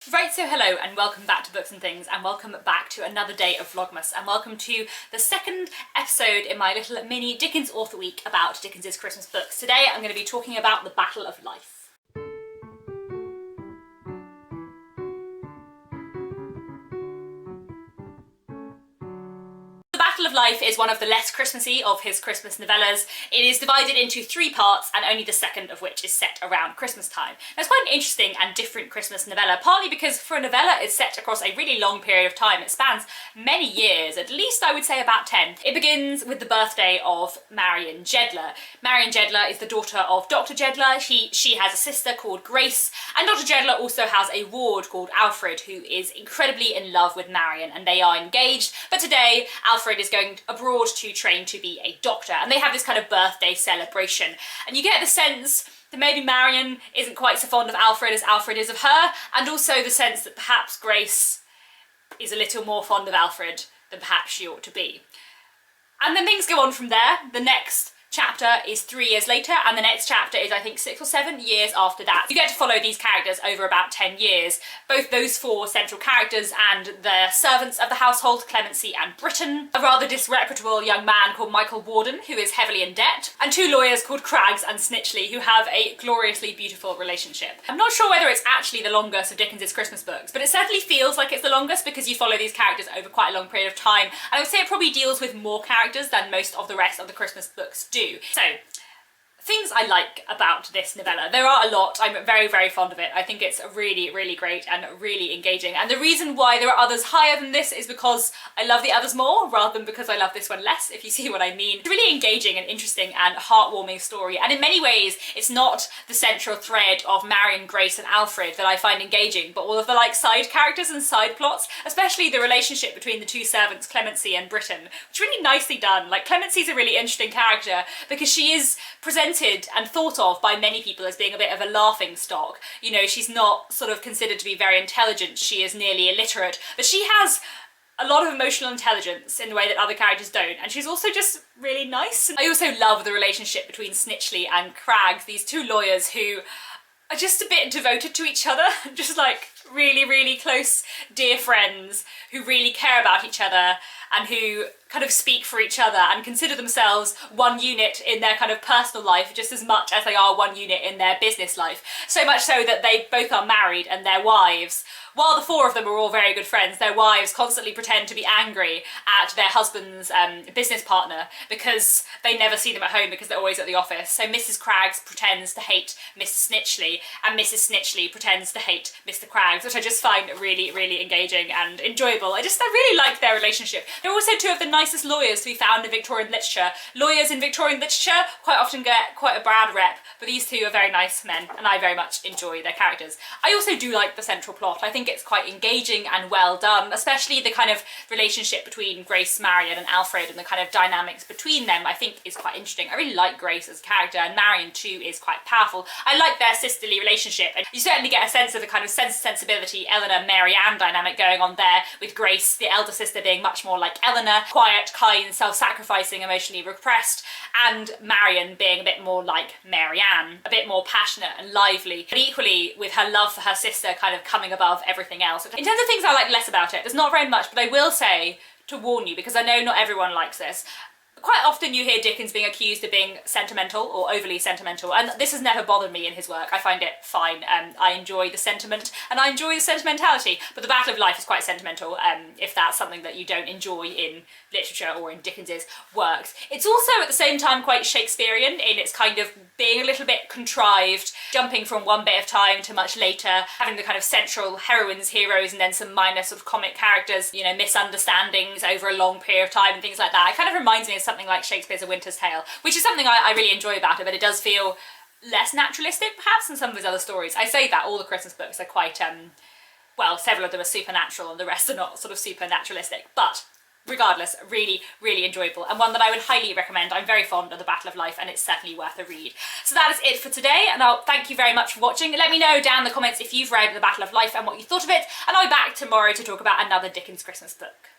Right, so hello and welcome back to Books and Things, and welcome back to another day of Vlogmas, and welcome to the second episode in my little mini Dickens Author Week about Dickens's Christmas books. Today I'm going to be talking about The Battle of Life. The Battle of Life is one of the less Christmassy of his Christmas novellas. It is divided into three parts, and only the second of which is set around Christmas time. Now, it's quite an interesting and different Christmas novella, partly because for a novella it's set across a really long period of time. It spans many years, at least I would say about 10. It begins with the birthday of Marion Juggler. Marion Juggler is the daughter of Dr. Juggler. She has a sister called Grace, and Dr. Juggler also has a ward called Alfred, who is incredibly in love with Marion, and they are engaged. But today Alfred is going abroad to train to be a doctor, and they have this kind of birthday celebration, and you get the sense that maybe Marion isn't quite so fond of Alfred as Alfred is of her, and also the sense that perhaps Grace is a little more fond of Alfred than perhaps she ought to be. And then things go on from there. The next chapter is 3 years later, and the next chapter is, I think, 6 or 7 years after that. You get to follow these characters over about 10 years. Both those four central characters and the servants of the household, Clemency and Britain, a rather disreputable young man called Michael Warden, who is heavily in debt, and two lawyers called Craggs and Snitchley, who have a gloriously beautiful relationship. I'm not sure whether it's actually the longest of Dickens's Christmas books, but it certainly feels like it's the longest because you follow these characters over quite a long period of time, and I would say it probably deals with more characters than most of the rest of the Christmas books do. So, things I like about this novella. There are a lot. I'm very, very fond of it. I think it's really, really great and really engaging. And the reason why there are others higher than this is because I love the others more rather than because I love this one less, if you see what I mean. It's a really engaging and interesting and heartwarming story. And in many ways, it's not the central thread of Marion, Grace and Alfred that I find engaging, but all of the side characters and side plots, especially the relationship between the two servants, Clemency and Britain, which is really nicely done. Clemency's a really interesting character because she is presented and thought of by many people as being a bit of a laughing stock. You know, she's not sort of considered to be very intelligent, she is nearly illiterate, but she has a lot of emotional intelligence in the way that other characters don't, and she's also just really nice. I also love the relationship between Snitchley and Craggs, these two lawyers who are just a bit devoted to each other, just really, really close, dear friends who really care about each other and who kind of speak for each other and consider themselves one unit in their kind of personal life just as much as they are one unit in their business life. So much so that they both are married, and their wives, while the four of them are all very good friends, their wives constantly pretend to be angry at their husband's business partner because they never see them at home because they're always at the office. So Mrs. Craggs pretends to hate Mrs. Snitchley, and Mrs. Snitchley pretends to hate Mr. Craggs, which I just find really, really engaging and enjoyable. I really like their relationship. They're also two of the nicest lawyers to be found in Victorian literature. Lawyers in Victorian literature quite often get quite a bad rep, but these two are very nice men, and I very much enjoy their characters. I also do like the central plot. I think it's quite engaging and well done, especially the kind of relationship between Grace, Marion and Alfred, and the kind of dynamics between them I think is quite interesting. I really like Grace as a character, and Marion too is quite powerful. I like their sisterly relationship, and you certainly get a sense of the kind of sensibility Eleanor-Marianne dynamic going on there, with Grace, the elder sister, being much more like Eleanor, quiet, kind, self-sacrificing, emotionally repressed, and Marion being a bit more like Marianne, a bit more passionate and lively, but equally with her love for her sister kind of coming above everything else. In terms of things I like less about it, there's not very much, but I will say, to warn you, because I know not everyone likes this, quite often you hear Dickens being accused of being sentimental or overly sentimental, and this has never bothered me in his work. I find it fine. I enjoy the sentiment and I enjoy the sentimentality, but The Battle of Life is quite sentimental, if that's something that you don't enjoy in literature or in Dickens's works. It's also at the same time quite Shakespearean in its kind of being a little bit contrived, jumping from one bit of time to much later, having the kind of central heroines, heroes, and then some minor sort of comic characters, you know, misunderstandings over a long period of time and things like that. It kind of reminds me of something like Shakespeare's A Winter's Tale, which is something I really enjoy about it, but it does feel less naturalistic perhaps than some of his other stories. I say that all the Christmas books are quite, well, several of them are supernatural and the rest are not sort of supernaturalistic, but regardless, really, really enjoyable, and one that I would highly recommend. I'm very fond of The Battle of Life, and it's certainly worth a read. So that is it for today, and I'll thank you very much for watching. Let me know down in the comments if you've read The Battle of Life and what you thought of it, and I'll be back tomorrow to talk about another Dickens Christmas book.